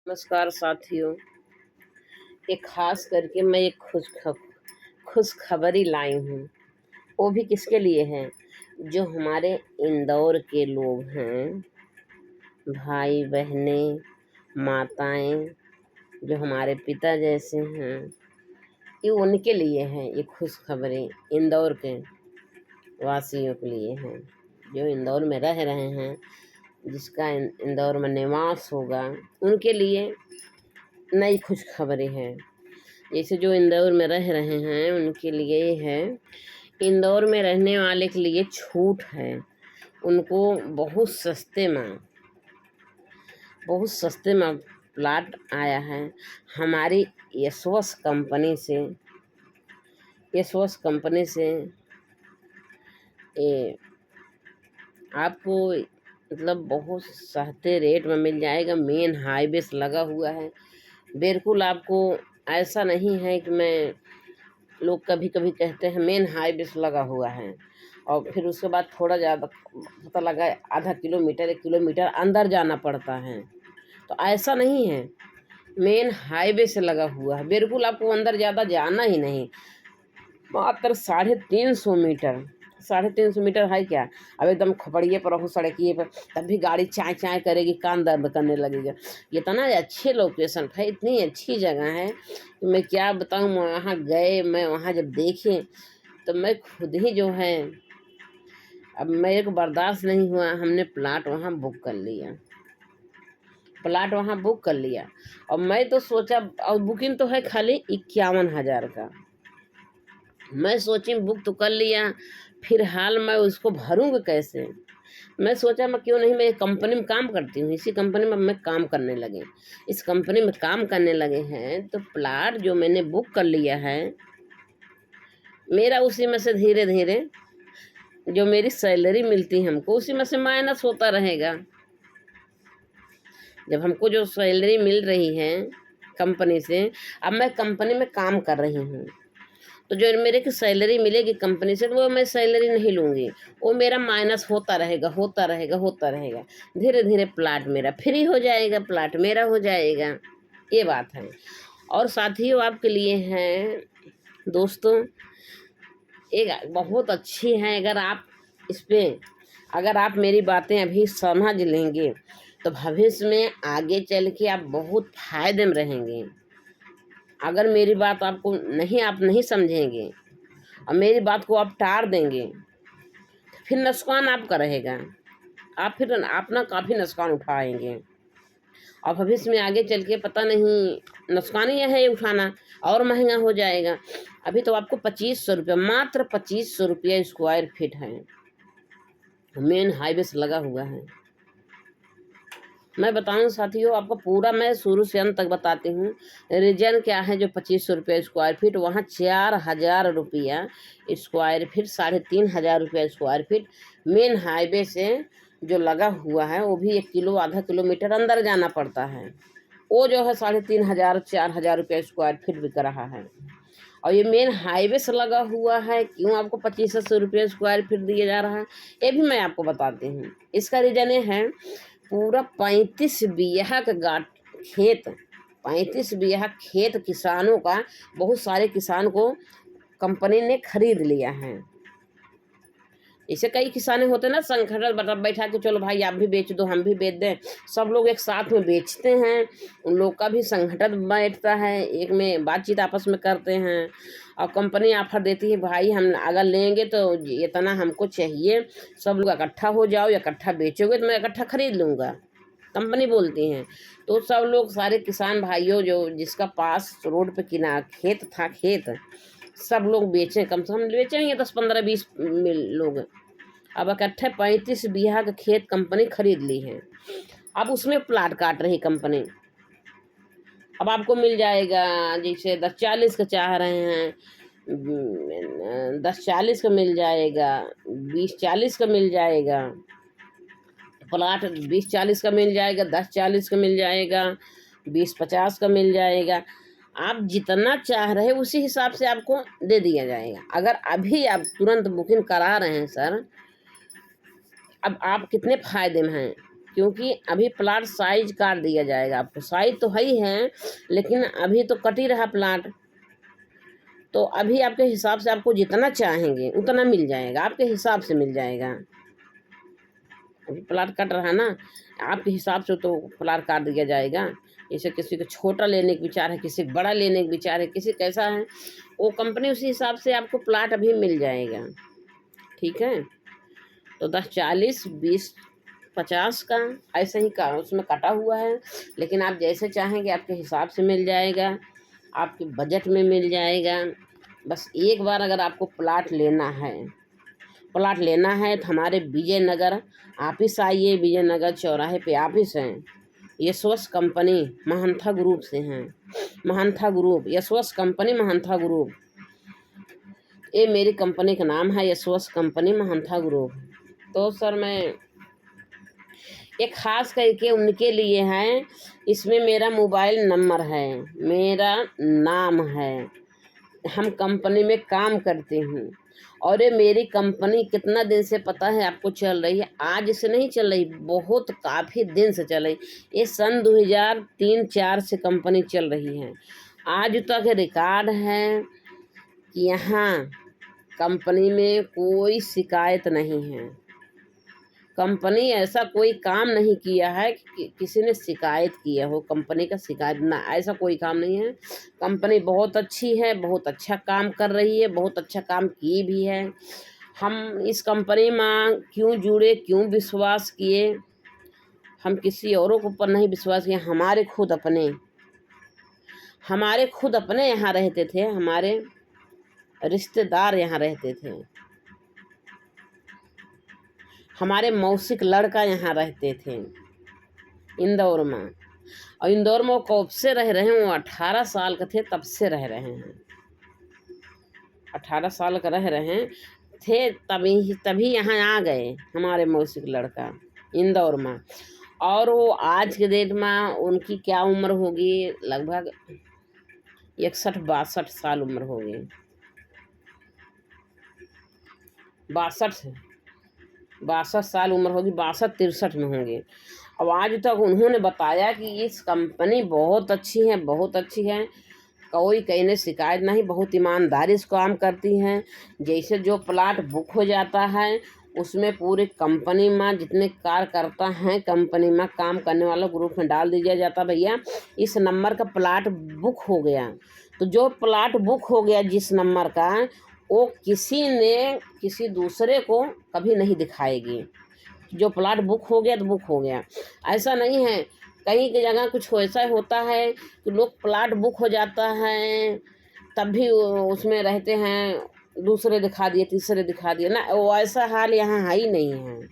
नमस्कार साथियों। एक खास करके मैं एक खुशखबरी लाई हूँ। वो भी किसके लिए है? जो हमारे इंदौर के लोग हैं, भाई बहनें, माताएं, जो हमारे पिता जैसे हैं, ये उनके लिए है। ये खुशखबरी इंदौर के वासियों के लिए है, जो इंदौर में रह रहे हैं, जिसका इंदौर में निवास होगा, उनके लिए नई खुशखबरी है। जैसे जो इंदौर में रह रहे हैं उनके लिए है, इंदौर में रहने वाले के लिए छूट है। उनको बहुत सस्ते में प्लाट आया है हमारी यशवस कंपनी से। ये आपको मतलब बहुत सस्ते रेट में मिल जाएगा। मेन हाईवे से लगा हुआ है। बिल्कुल आपको ऐसा नहीं है कि मैं लोग कभी कभी कहते हैं मेन हाईवे से लगा हुआ है और फिर उसके बाद थोड़ा ज़्यादा पता लगा आधा किलोमीटर 1 किलोमीटर अंदर जाना पड़ता है। तो ऐसा नहीं है, मेन हाईवे से लगा हुआ है। बिल्कुल आपको अंदर ज़्यादा जाना ही नहीं, मात्र 350 मीटर है क्या। अब एकदम खपड़िए पर रहूँ सड़किए पर, तब भी गाड़ी चाय चाय करेगी, कान दर्द करने लगेगा। इतना अच्छे लोकेशन है, इतनी अच्छी जगह है कि मैं क्या बताऊँ। मैं वहाँ जब देखे तो मैं खुद ही जो है, अब मेरे को बर्दाश्त नहीं हुआ। हमने प्लाट वहाँ बुक कर लिया और मैं तो सोचा, और बुकिंग तो है खाली 51,000 का। मैं सोची बुक तो कर लिया, फिर हाल मैं उसको भरूंगा कैसे। मैं सोचा मैं क्यों नहीं, मैं एक कंपनी में काम करती हूँ, इसी कंपनी में मैं काम करने लगे। इस कंपनी में काम करने लगे हैं तो प्लाट जो मैंने बुक कर लिया है मेरा, उसी में से धीरे धीरे जो मेरी सैलरी मिलती है हमको, उसी में से माइनस होता रहेगा। जब हमको जो सैलरी मिल रही है कंपनी से, अब मैं कंपनी में काम कर रही हूँ तो जो मेरे की सैलरी मिलेगी कंपनी से, तो वो मैं सैलरी नहीं लूँगी, वो मेरा माइनस होता रहेगा। धीरे धीरे प्लाट मेरा फ्री हो जाएगा, प्लाट मेरा हो जाएगा। ये बात है। और साथियों आपके लिए हैं दोस्तों, एक बहुत अच्छी है। अगर आप मेरी बातें अभी समझ लेंगे तो भविष्य में आगे चल के आप बहुत फायदे में रहेंगे। अगर मेरी बात आप नहीं समझेंगे और मेरी बात को आप टार देंगे, फिर नुकसान आपका रहेगा। आप फिर अपना काफ़ी नुकसान उठाएंगे और भविष्य में आगे चल के पता नहीं नुकसान ही है उठाना, और महंगा हो जाएगा। अभी तो आपको 2500 रुपया, मात्र 2500 रुपया स्क्वायर फीट है, मेन हाईवे से लगा हुआ है। मैं बताऊं साथियों आपको पूरा, मैं शुरू से अंत तक बताती हूँ। रीजन क्या है जो 2500 रुपया स्क्वायर फीट, वहाँ 4000 रुपया स्क्वायर फीट, 3500 रुपया स्क्वायर फीट मेन हाईवे से जो लगा हुआ है, वो भी 1 किलो आधा किलोमीटर अंदर जाना पड़ता है। वो जो है 3500 4000 रुपया स्क्वायर फीट बिक रहा है। और ये मेन हाईवे से लगा हुआ है, क्यों आपको 2500 रुपये स्क्वायर फीट दिया जा रहा है, ये भी मैं आपको बताती हूँ। इसका रीजन ये है, पूरा 35 बीघा किसानों का, बहुत सारे किसान को कंपनी ने खरीद लिया है। इसे कई किसान होते ना, संगठन बैठा के चलो भाई आप भी बेच दो हम भी बेच दें, सब लोग एक साथ में बेचते हैं। उन लोग का भी संगठन बैठता है, एक में बातचीत आपस में करते हैं और कंपनी ऑफर देती है, भाई हम अगर लेंगे तो इतना हमको चाहिए, सब लोग इकट्ठा हो जाओ, इकट्ठा बेचोगे तो मैं इकट्ठा खरीद लूँगा, कंपनी बोलती हैं। तो सब लोग सारे किसान भाइयों जो जिसका पास रोड पे खेत सब लोग बेचें, कम से कम बेचेंगे 10 15 20 लोग। अब इकट्ठे 35 बीघा का खेत कंपनी खरीद ली है। अब उसमें प्लाट काट रही कंपनी। अब आपको मिल जाएगा, जैसे 10 40 का चाह रहे हैं, 10 40 का मिल जाएगा, 20 40 का मिल जाएगा प्लाट, 20 40 का मिल जाएगा, 10 40 का मिल जाएगा, 20 50 का मिल जाएगा। आप जितना चाह रहे उसी हिसाब से आपको दे दिया जाएगा। अगर अभी आप तुरंत बुकिंग करा रहे हैं सर, अब आप कितने फ़ायदे में हैं। क्योंकि अभी प्लाट साइज काट दिया जाएगा आपको। साइज तो है ही है, लेकिन अभी तो कट ही रहा प्लाट। तो अभी आपके हिसाब से आपको जितना चाहेंगे उतना मिल जाएगा, आपके हिसाब से मिल जाएगा। अभी प्लाट कट रहा है ना, आपके हिसाब से तो प्लाट काट दिया जाएगा। जैसे किसी को छोटा लेने का विचार है, किसी को बड़ा लेने का विचार है, किसी कैसा है, वो कंपनी उसी हिसाब से आपको प्लाट अभी मिल जाएगा। ठीक है, तो 10, 40, 20, 50 का ऐसे ही का उसमें कटा हुआ है। लेकिन आप जैसे चाहेंगे आपके हिसाब से मिल जाएगा, आपके बजट में मिल जाएगा। बस एक बार अगर आपको प्लाट लेना है तो हमारे विजयनगर ऑफिस आइए। विजयनगर चौराहे पे ऑफिस है। यशवंत कंपनी महंथा ग्रुप से हैं। Mahantha group, Yashwant company Mahantha group, ये मेरी कंपनी का नाम है, यशवंत कंपनी महंथा ग्रुप। तो सर मैं एक ख़ास करके उनके लिए है। इसमें मेरा मोबाइल नंबर है, मेरा नाम है, हम कंपनी में काम करते हैं। और ये मेरी कंपनी कितना दिन से पता है आपको चल रही है? आज से नहीं चल रही, बहुत काफ़ी दिन से चल रही। ये सन 2003-4 से कंपनी चल रही है। आज तक रिकॉर्ड है कि यहाँ कंपनी में कोई शिकायत नहीं है। कंपनी ऐसा कोई काम नहीं किया है कि किसी ने शिकायत किया हो। कंपनी का शिकायत ना, ऐसा कोई काम नहीं है। कंपनी बहुत अच्छी है, बहुत अच्छा काम कर रही है, बहुत अच्छा काम की भी है। हम इस कंपनी में क्यों जुड़े, क्यों विश्वास किए? हम किसी औरों के ऊपर नहीं विश्वास किए, हमारे खुद अपने यहाँ रहते थे, हमारे रिश्तेदार यहाँ रहते थे, हमारे मौसिक लड़का यहाँ रहते थे इंदौर में। और इंदौर में वो कब से रह रहे हैं? वो 18 साल के थे तब से रह रहे हैं। 18 साल का रह रहे थे, तभी यहाँ आ गए हमारे मौसिक लड़का इंदौर में। और वो आज के डेट में उनकी क्या उम्र होगी? लगभग 61-62 साल उम्र होगी। 62 साल उम्र होगी, 62-63 में होंगे। अब आज तक उन्होंने बताया कि इस कंपनी बहुत अच्छी है, बहुत अच्छी है, कोई कहने शिकायत नहीं, बहुत ईमानदारी से काम करती हैं। जैसे जो प्लाट बुक हो जाता है उसमें पूरे कंपनी में जितने कार्यकर्ता हैं, कंपनी में काम करने वाला ग्रुप में डाल दिया जाता, भैया इस नंबर का प्लाट बुक हो गया। तो जो प्लाट बुक हो गया जिस नंबर का, वो किसी दूसरे को कभी नहीं दिखाएगी। जो प्लाट बुक हो गया तो बुक हो गया, ऐसा नहीं है। कहीं की जगह कुछ ऐसा होता है कि लोग प्लाट बुक हो जाता है तब भी उसमें रहते हैं, दूसरे दिखा दिए, तीसरे दिखा दिए ना, वो ऐसा हाल यहाँ है ही नहीं है।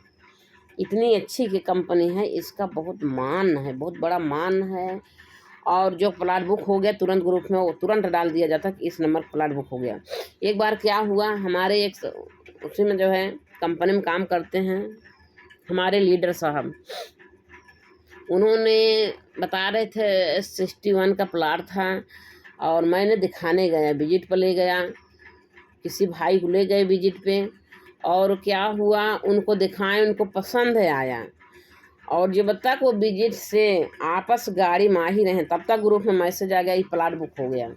इतनी अच्छी की कंपनी है, इसका बहुत मान है, बहुत बड़ा मान है। और जो प्लाट बुक हो गया तुरंत ग्रुप में वो तुरंत डाल दिया जाता कि इस नंबर प्लाट बुक हो गया। एक बार क्या हुआ, हमारे एक उसी में जो है कंपनी में काम करते हैं हमारे लीडर साहब, उन्होंने बता रहे थे 61 का प्लाट था। और मैंने दिखाने गया, विजिट पर ले गया, किसी भाई को ले गए विजिट पे। और क्या हुआ, उनको दिखाएं, उनको पसंद है आया। और जब तक वो विजिट से आपस गाड़ी में आ ही रहे तब तक ग्रुप में मैसेज आ गया ये प्लाट बुक हो गया।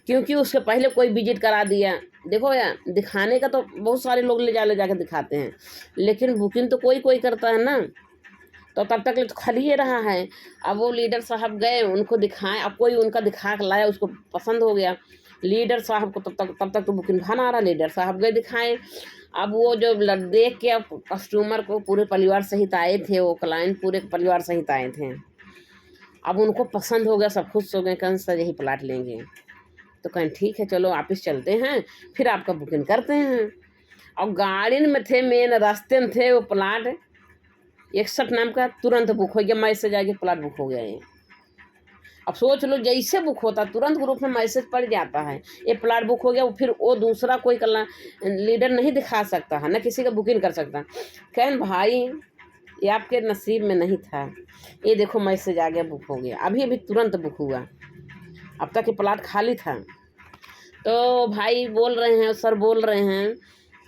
क्योंकि उसके पहले कोई विजिट करा दिया। देखो यार, दिखाने का तो बहुत सारे लोग ले जाके दिखाते हैं, लेकिन बुकिंग तो कोई करता है ना। तो तब तक तो खाली ही रहा है। अब वो लीडर साहब गए, उनको दिखाएं, अब कोई उनका दिखा के लाया, उसको पसंद हो गया लीडर साहब को। तब तक तो बुकिंग भाना आ रहा, लीडर साहब गए दिखाएं। अब वो जो देख के अब कस्टमर को पूरे परिवार सहित आए थे, वो क्लाइंट पूरे परिवार सहित आए थे। अब उनको पसंद हो गया, सब खुश हो गए, कहें सर यही प्लाट लेंगे। तो कहें ठीक है चलो ऑफिस चलते हैं, फिर आपका बुकिंग करते हैं। और गाड़ी में थे, मेन रास्ते में थे वो प्लाट 61 नाम का, तुरंत बुक हो गया, मैसेज आ गया प्लाट बुक हो गया। ये अब सोच लो, जैसे बुक होता तुरंत ग्रुप में मैसेज पड़ जाता है ये प्लाट बुक हो गया। वो फिर वो दूसरा कोई लीडर नहीं दिखा सकता है, ना किसी का बुकिंग कर सकता। कहें भाई ये आपके नसीब में नहीं था, ये देखो मैसेज आ गया, बुक हो गया, अभी तुरंत बुक हुआ, अब तक ये प्लाट खाली था। तो भाई बोल रहे हैं, सर बोल रहे हैं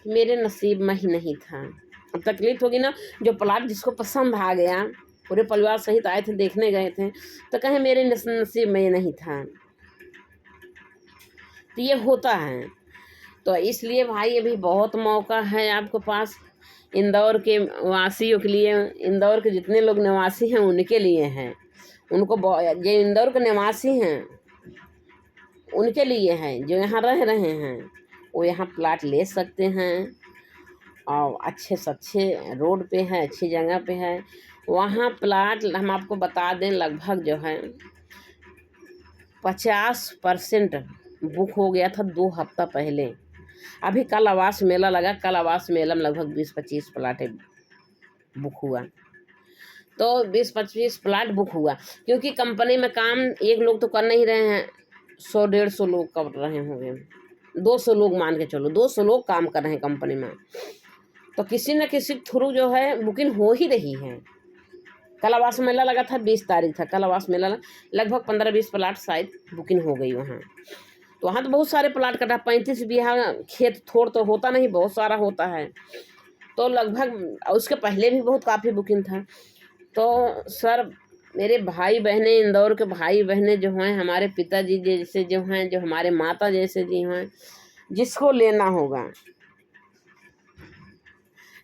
मेरे नसीब में ही नहीं था। अब तकलीफ होगी ना, जो प्लाट जिसको पसंद आ गया पूरे परिवार सहित आए थे, देखने गए थे, तो कहें मेरे नसीब में ये नहीं था। तो ये होता है। तो इसलिए भाई अभी बहुत मौका है आपके पास इंदौर के वासियों के लिए। इंदौर के जितने लोग निवासी हैं उनके लिए हैं, उनको जो इंदौर के निवासी हैं उनके लिए हैं। जो यहाँ रह रहे हैं वो यहाँ प्लाट ले सकते हैं, और अच्छे से अच्छे रोड पे है, अच्छी जगह पे है। वहाँ प्लाट हम आपको बता दें लगभग जो है 50% बुक हो गया था 2 हफ्ता पहले। अभी कल आवास मेला लगा, कल आवास मेला में लगभग 20-25 प्लाट बुक हुआ। तो 20-25 प्लाट बुक हुआ, क्योंकि कंपनी में काम एक लोग तो कर नहीं रहे हैं, 100-150 लोग कर रहे होंगे, 200 लोग मान के चलो, 200 लोग काम कर रहे हैं कंपनी में। तो किसी न किसी थ्रू जो है बुकिंग हो ही रही है। कल आवास मेला लगा था, 20 तारीख था कल आवास मेला, लगभग 15-20 प्लाट शायद बुकिंग हो गई वहाँ। तो वहाँ तो बहुत सारे प्लाट कटा, 35 बीघा खेत थोड़ तो होता नहीं, बहुत सारा होता है। तो लगभग उसके पहले भी बहुत काफ़ी बुकिंग था। तो सर मेरे भाई बहनें, इंदौर के भाई बहनें जो हैं, हमारे पिताजी जैसे जो हैं, जो हमारे माता जैसे जी हैं, जिसको लेना होगा,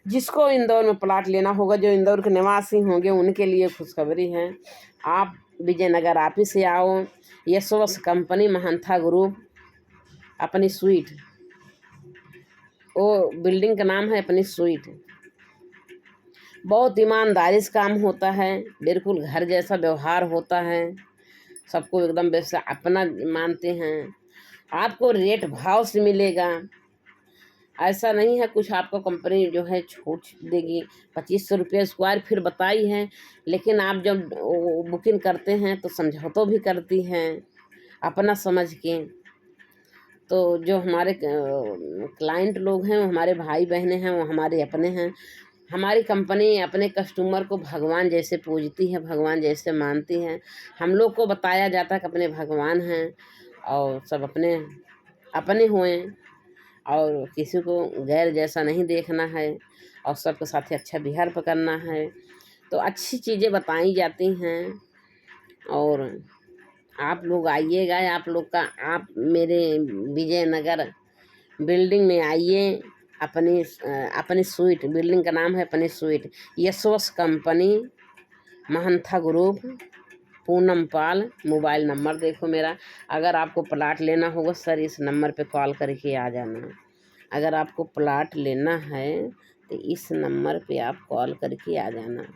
जिसको इंदौर में प्लाट लेना होगा, जो इंदौर के निवासी होंगे, उनके लिए खुशखबरी है। आप विजयनगर ऑफिस से आओ, यशवस कंपनी महंथा ग्रुप, अपनी स्वीट, वो बिल्डिंग का नाम है अपनी स्वीट। बहुत ईमानदारी से काम होता है, बिल्कुल घर जैसा व्यवहार होता है, सबको एकदम वैसा अपना मानते हैं। आपको रेट भाव से मिलेगा, ऐसा नहीं है कुछ आपको कंपनी जो है छूट देगी। 2500 रुपये स्क्वायर फीट बताई है, लेकिन आप जब बुकिंग करते हैं तो समझौता भी करती हैं अपना समझ के। तो जो हमारे क्लाइंट लोग हैं, वो हमारे भाई बहनें हैं, वो हमारे अपने हैं। हमारी कंपनी अपने कस्टमर को भगवान जैसे पूजती है, भगवान जैसे मानती है। हम लोग को बताया जाता है कि अपने भगवान हैं और सब अपने अपने हुए, और किसी को गैर जैसा नहीं देखना है, और सबके साथ अच्छा व्यवहार करना है। तो अच्छी चीज़ें बताई जाती हैं। और आप लोग आइएगा, आप लोग का आप मेरे विजयनगर बिल्डिंग में आइए। अपनी स्वीट, बिल्डिंग का नाम है अपनी sweet, यशवस company Mahantha group, Poonam पाल। मोबाइल नंबर देखो मेरा, अगर आपको प्लाट लेना होगा सर इस नंबर पे कॉल करके आ जाना। अगर आपको प्लाट लेना है तो इस नंबर पे आप कॉल करके आ जाना।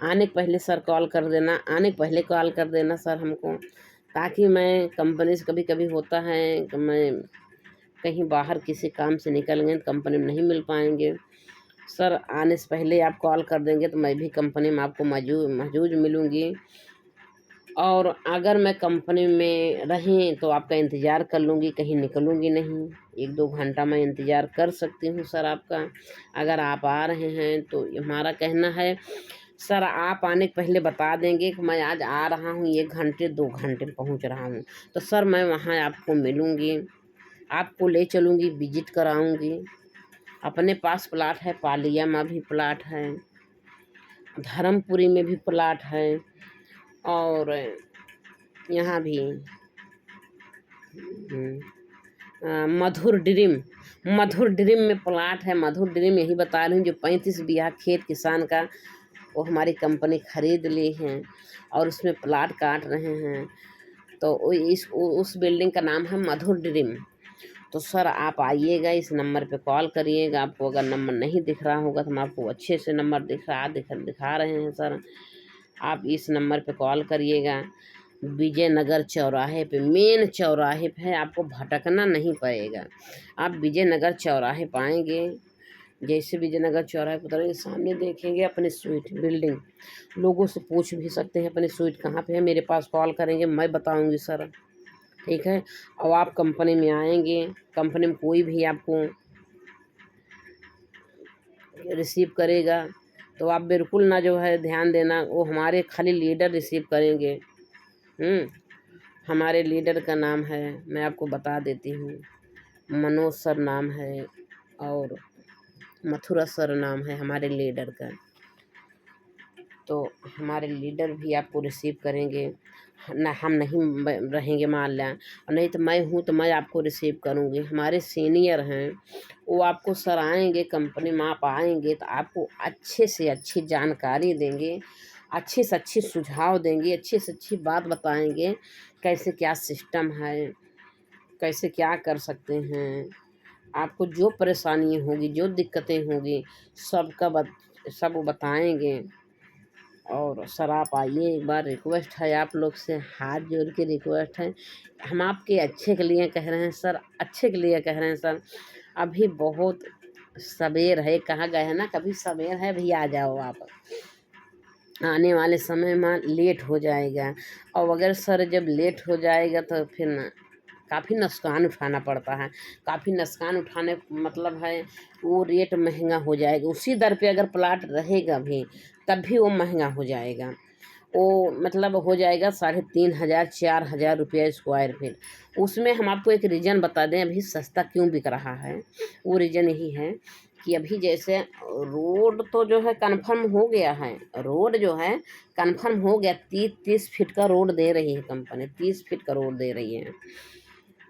आने के पहले सर कॉल कर देना, आने के पहले कॉल कर देना सर हमको, ताकि मैं कंपनी से कभी कभी होता है कि मैं कहीं बाहर किसी काम से निकल गए तो कंपनी में नहीं मिल पाएंगे। सर आने से पहले आप कॉल कर देंगे तो मैं भी कंपनी में आपको मौजूद मिलूँगी। और अगर मैं कंपनी में रही तो आपका इंतज़ार कर लूँगी, कहीं निकलूँगी नहीं। 1-2 घंटा मैं इंतज़ार कर सकती हूँ सर आपका। अगर आप आ रहे हैं तो हमारा कहना है सर आप आने के पहले बता देंगे कि मैं आज आ रहा हूँ, 1 घंटे 2 घंटे में पहुँच रहा हूँ, तो सर मैं वहाँ आपको मिलूँगी, आपको ले चलूँगी, विजिट कराऊँगी। अपने पास प्लाट है, पालिया में भी प्लाट है, धर्मपुरी में भी प्लाट है, और यहाँ भी मधुर ड्रीम में प्लाट है। मधुर ड्रीम यही बता रही हूँ, जो 35 बीघा खेत किसान का वो हमारी कंपनी खरीद ली है और उसमें प्लाट काट रहे हैं। तो उस बिल्डिंग का नाम है मधुर ड्रीम। तो सर आप आइएगा, इस नंबर पे कॉल करिएगा। आपको अगर नंबर नहीं दिख रहा होगा तो हम आपको अच्छे से नंबर दिखा रहे हैं सर। आप इस नंबर पे कॉल करिएगा। विजयनगर चौराहे पे, मेन चौराहे पे है, आपको भटकना नहीं पड़ेगा। आप विजयनगर चौराहे पाएंगे, जैसे विजयनगर चौराहे पर उतरेंगे सामने देखेंगे अपनी स्वीट बिल्डिंग। लोगों से पूछ भी सकते हैं अपनी स्वीट कहाँ पे है, मेरे पास कॉल करेंगे, मैं बताऊंगी सर, ठीक है। और आप कंपनी में आएंगे, कंपनी में कोई भी आपको रिसीव करेगा तो आप बिल्कुल ना जो है ध्यान देना, वो हमारे खाली लीडर रिसीव करेंगे। हमारे लीडर का नाम है, मैं आपको बता देती हूँ, मनोज सर नाम है और मथुरा सर नाम है हमारे लीडर का। तो हमारे लीडर भी आपको रिसीव करेंगे ना, हम नहीं रहेंगे मान लें, और नहीं तो मैं हूँ तो मैं आपको रिसीव करूँगी। हमारे सीनियर हैं, वो आपको सराहेंगे, कंपनी में आप आएंगे तो आपको अच्छे से अच्छी जानकारी देंगे, अच्छे से अच्छी सुझाव देंगे, अच्छी से अच्छी बात बताएंगे, कैसे क्या सिस्टम है, कैसे क्या कर सकते हैं। आपको जो परेशानी होगी, जो दिक्कतें होगी, सब वो बताएंगे। और सर आप आइए एक बार, रिक्वेस्ट है आप लोग से, हाथ जोड़ के रिक्वेस्ट है। हम आपके अच्छे के लिए कह रहे हैं सर, अच्छे के लिए कह रहे हैं सर। अभी बहुत सवेर है, कहा गया है ना, कभी सवेर है भी आ जाओ आप, आने वाले समय में लेट हो जाएगा। और अगर सर जब लेट हो जाएगा तो फिर ना काफ़ी नुकसान उठाना पड़ता है। काफ़ी नुकसान उठाने मतलब है वो रेट महंगा हो जाएगा। उसी दर पे अगर प्लाट रहेगा भी तब भी वो महंगा हो जाएगा। वो मतलब हो जाएगा 3,500 4,000 रुपया स्क्वायर फीट। उसमें हम आपको एक रीज़न बता दें अभी सस्ता क्यों बिक रहा है। वो रीज़न यही है कि अभी जैसे रोड तो जो है कन्फर्म हो गया है, रोड जो है कन्फर्म हो गया, 30 फीट का रोड दे रही है कंपनी, 30 फीट का रोड दे रही है।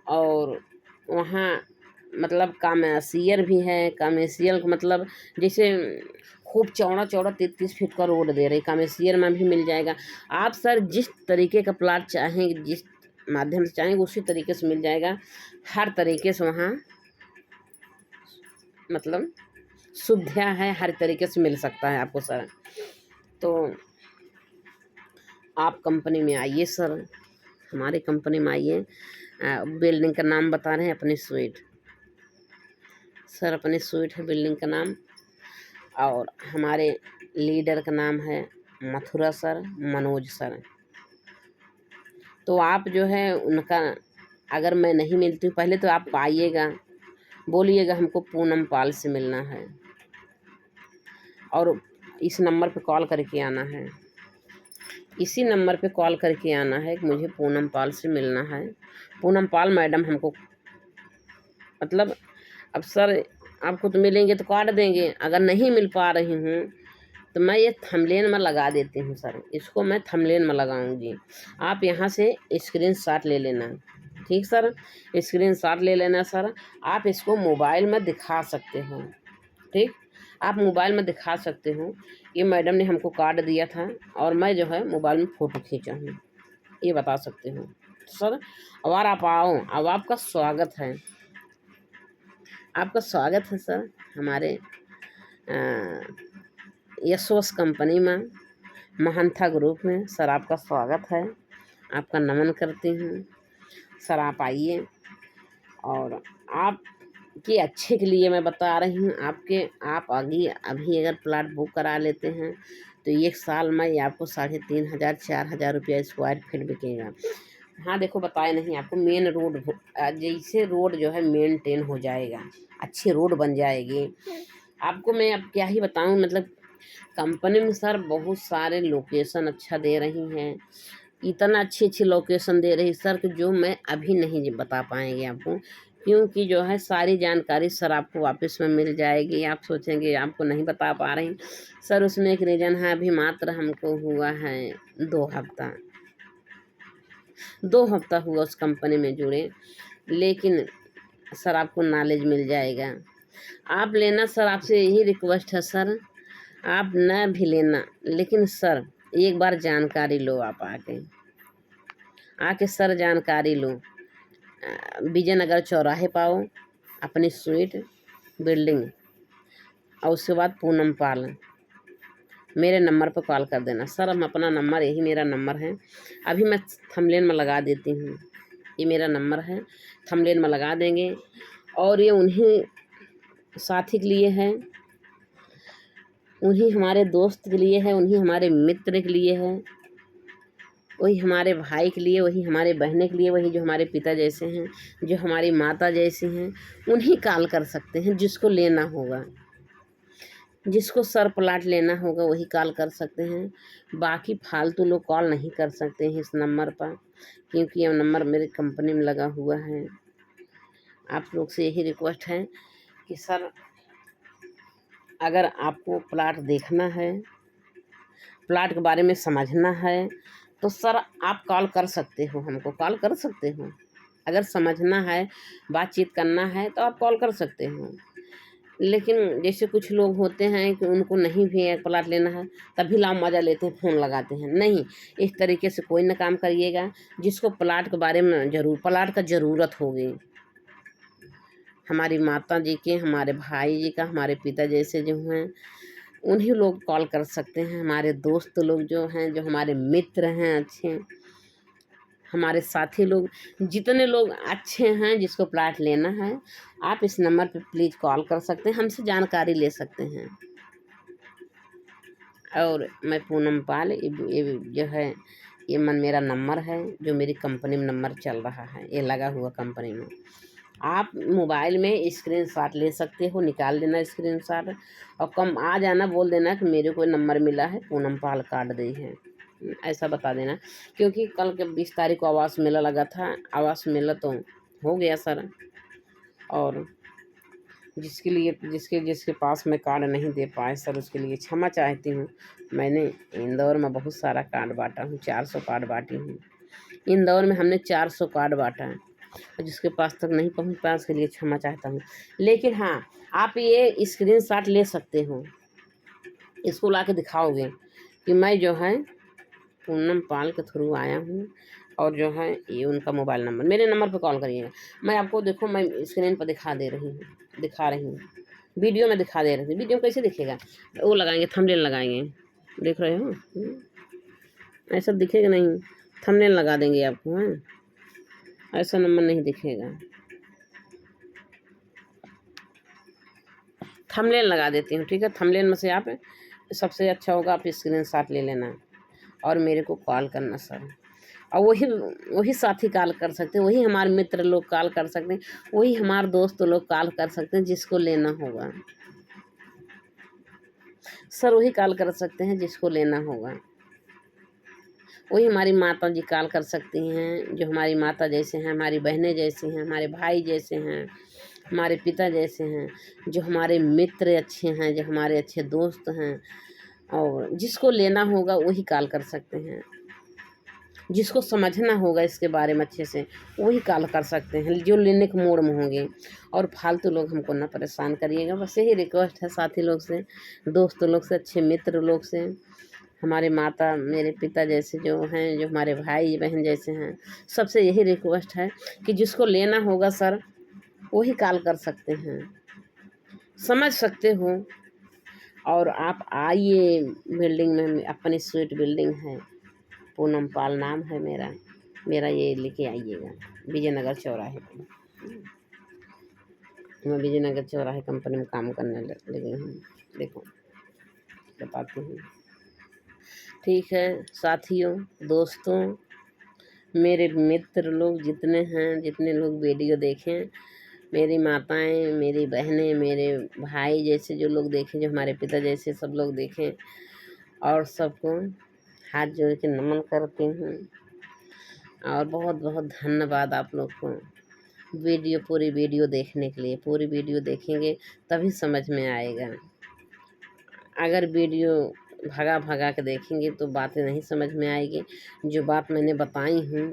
और वहाँ मतलब कमर्शियल भी है, कमर्शियल मतलब जैसे खूब चौड़ा चौड़ा 33 फीट का रोड दे रही, कमर्शियल में भी मिल जाएगा। आप सर जिस तरीके का प्लाट चाहेंगे, जिस माध्यम से चाहेंगे उसी तरीके से मिल जाएगा। हर तरीके से वहाँ मतलब सुविधा है, हर तरीके से मिल सकता है आपको सर। तो आप कंपनी में आइए सर, हमारी कंपनी में आइए। बिल्डिंग का नाम बता रहे हैं अपनी स्वीट सर, अपनी स्वीट है बिल्डिंग का नाम। और हमारे लीडर का नाम है मथुरा सर, मनोज सर। तो आप जो है उनका, अगर मैं नहीं मिलती हूँ पहले तो आप आइएगा, बोलिएगा हमको पूनम पाल से मिलना है, और इस नंबर पे कॉल करके आना है, इसी नंबर पे कॉल करके आना है कि मुझे पूनम पाल से मिलना है। पूनम पाल मैडम हमको मतलब, अब सर आपको तो मिलेंगे तो काट देंगे, अगर नहीं मिल पा रही हूँ तो मैं ये थंबनेल में लगा देती हूँ सर, इसको मैं थंबनेल में लगाऊंगी। आप यहाँ से स्क्रीनशॉट ले लेना, ठीक सर, स्क्रीनशॉट ले लेना सर। आप इसको मोबाइल में दिखा सकते हो, ठीक, आप मोबाइल में दिखा सकते हो। ये मैडम ने हमको कार्ड दिया था और मैं जो है मोबाइल में फ़ोटो खींचा हूँ, ये बता सकते हो सर। अब आप आओ, अब आपका स्वागत है, आपका स्वागत है सर हमारे यशवस कंपनी में, महंथा ग्रुप में। सर आपका स्वागत है, आपका नमन करती हूँ सर। आप आइए, और आपके अच्छे के लिए मैं बता रही हूँ, आप आगे अभी अगर प्लाट बुक करा लेते हैं तो 1 साल में ये आपको 3,500 4,000 रुपया स्क्वायर फीट बिकेगा। हाँ देखो बताए नहीं आपको, मेन रोड जैसे रोड जो है मेनटेन हो जाएगा, अच्छी रोड बन जाएगी। आपको मैं अब क्या ही बताऊँ, मतलब कंपनी में सर बहुत सारे लोकेशन अच्छा दे रही हैं, इतना अच्छी अच्छी लोकेशन दे रही सर कि जो मैं अभी नहीं बता पाएंगे आपको, क्योंकि जो है सारी जानकारी सर आपको वापस में मिल जाएगी। आप सोचेंगे आपको नहीं बता पा रही सर, उसमें एक रीज़न है, अभी मात्र हमको हुआ है 2 हफ्ता हुआ उस कंपनी में जुड़े, लेकिन सर आपको नॉलेज मिल जाएगा। आप लेना सर, आपसे यही रिक्वेस्ट है सर, आप न भी लेना, लेकिन सर एक बार जानकारी लो, आप आके सर जानकारी लो। विजयनगर चौराहे पाओ अपनी स्वीट बिल्डिंग, और उसके बाद पूनम पाल, मेरे नंबर पर कॉल कर देना सर। हम अपना नंबर, यही मेरा नंबर है, अभी मैं थंबनेल में लगा देती हूँ, ये मेरा नंबर है, थंबनेल में लगा देंगे। और ये उन्हीं साथी के लिए है, उन्हीं हमारे दोस्त के लिए है, उन्हीं हमारे मित्र के लिए है, वही हमारे भाई के लिए, वही हमारे बहने के लिए, वही जो हमारे पिता जैसे हैं, जो हमारी माता जैसी हैं, उन्हीं कॉल कर सकते हैं। जिसको लेना होगा, जिसको सर प्लाट लेना होगा वही कॉल कर सकते हैं। बाकी फालतू लोग कॉल नहीं कर सकते हैं इस नंबर पर, क्योंकि यह नंबर मेरे कंपनी में लगा हुआ है। आप लोग से यही रिक्वेस्ट है कि सर अगर आपको प्लाट देखना है, प्लाट के बारे में समझना है तो सर आप कॉल कर सकते हो, हमको कॉल कर सकते हो। अगर समझना है, बातचीत करना है तो आप कॉल कर सकते हो। लेकिन जैसे कुछ लोग होते हैं कि उनको नहीं भी है प्लाट लेना है, तभी लाभ मज़ा लेते हैं, फ़ोन लगाते हैं। नहीं, इस तरीके से कोई ना काम करिएगा। जिसको प्लाट के बारे में प्लाट का ज़रूरत होगी, हमारी माता जी के, हमारे भाई जी का, हमारे पिता जैसे जो हैं उन्हीं लोग कॉल कर सकते हैं। हमारे दोस्त लोग जो हैं, जो हमारे मित्र हैं अच्छे, हमारे साथी लोग, जितने लोग अच्छे हैं जिसको प्लाट लेना है, आप इस नंबर पे प्लीज़ कॉल कर सकते हैं, हमसे जानकारी ले सकते हैं। और मैं पूनम पाल, ये जो है ये मेरा नंबर है, जो मेरी कंपनी में नंबर चल रहा है, ये लगा हुआ कंपनी में। आप मोबाइल में स्क्रीनशॉट ले सकते हो, निकाल लेना स्क्रीनशॉट और कम आ जाना, बोल देना कि मेरे को नंबर मिला है, पूनम पाल काट दी है, ऐसा बता देना। क्योंकि कल के 20 तारीख को आवास मेला लगा था, आवास मेला तो हो गया सर, और जिसके लिए जिसके पास मैं कार्ड नहीं दे पाए सर, उसके लिए क्षमा चाहती हूँ। मैंने इंदौर में बहुत सारा कार्ड बांटा हूँ, 400 कार्ड बांटी हूँ। इंदौर में हमने 400 कार्ड बांटा है, और जिसके पास तक नहीं पहुँच पाया उसके लिए क्षमा चाहता हूँ। लेकिन हाँ, आप ये स्क्रीनशॉट ले सकते हो, इसको ला के दिखाओगे कि मैं जो है पूनम पाल के थ्रू आया हूँ, और जो है ये उनका मोबाइल नंबर, मेरे नंबर पे कॉल करिएगा। मैं आपको देखो, मैं स्क्रीन पर दिखा रही हूँ, वीडियो में दिखा दे रही हूँ। वीडियो में कैसे दिखेगा, वो लगाएंगे, थंबनेल लगाएंगे, देख रहे हो, ऐसा दिखेगा नहीं, थंबनेल लगा देंगे आपको। हाँ, ऐसा नंबर नहीं दिखेगा, थंबनेल लगा देती हूँ, ठीक है। थंबनेल में से आप सबसे अच्छा होगा आप स्क्रीनशॉट ले लेना और मेरे को कॉल करना सर। और वही साथी कॉल कर सकते हैं, वही हमारे मित्र लोग कॉल कर सकते हैं, वही हमारे दोस्त लोग कॉल कर सकते हैं जिसको लेना होगा सर, वही कॉल कर सकते हैं जिसको लेना होगा। वही हमारी माता जी कॉल कर सकती हैं, जो हमारी माता जैसे हैं, हमारी बहनें जैसी हैं, हमारे भाई जैसे हैं, हमारे पिता जैसे हैं, जो हमारे मित्र अच्छे हैं, जो हमारे अच्छे दोस्त हैं। और जिसको लेना होगा वही कॉल कर सकते हैं, जिसको समझना होगा इसके बारे में अच्छे से वही कॉल कर सकते हैं, जो लेने के मूड में होंगे। और फालतू लोग हमको ना परेशान करिएगा, बस यही रिक्वेस्ट है साथी लोग से, दोस्त लोग से, अच्छे मित्र लोग से, हमारे माता मेरे पिता जैसे जो हैं, जो हमारे भाई बहन जैसे हैं, सबसे यही रिक्वेस्ट है कि जिसको लेना होगा सर वही कॉल कर सकते हैं, समझ सकते हो। और आप आइए, बिल्डिंग में अपनी स्वीट बिल्डिंग है, पूनम पाल नाम है मेरा ये लेके आइएगा विजयनगर चौराहे पे। मैं विजयनगर चौराहे कंपनी में काम करने लगी हूँ, देखो बताती हूँ। ठीक है साथियों, दोस्तों, मेरे मित्र लोग जितने हैं, जितने लोग वीडियो देखें, मेरी माताएं, मेरी बहनें, मेरे भाई जैसे जो लोग देखें, जो हमारे पिता जैसे सब लोग देखें, और सबको हाथ जोड़ के नमन करती हूँ। और बहुत बहुत धन्यवाद आप लोग को पूरी वीडियो देखने के लिए। पूरी वीडियो देखेंगे तभी समझ में आएगा, अगर वीडियो भगा के देखेंगे तो बातें नहीं समझ में आएगी। जो बात मैंने बताई हूँ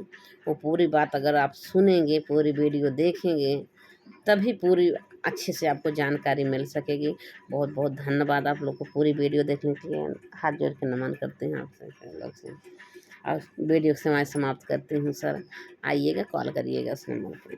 वो पूरी बात अगर आप सुनेंगे, पूरी वीडियो देखेंगे, तभी पूरी अच्छे से आपको जानकारी मिल सकेगी। बहुत बहुत धन्यवाद आप लोग को पूरी वीडियो देखने के लिए। हाथ जोड़ के नमन करते हैं आपसे लोग से, और वीडियो से मैं समाप्त करती हूँ सर। आइएगा, कॉल करिएगा उस नंबर पर।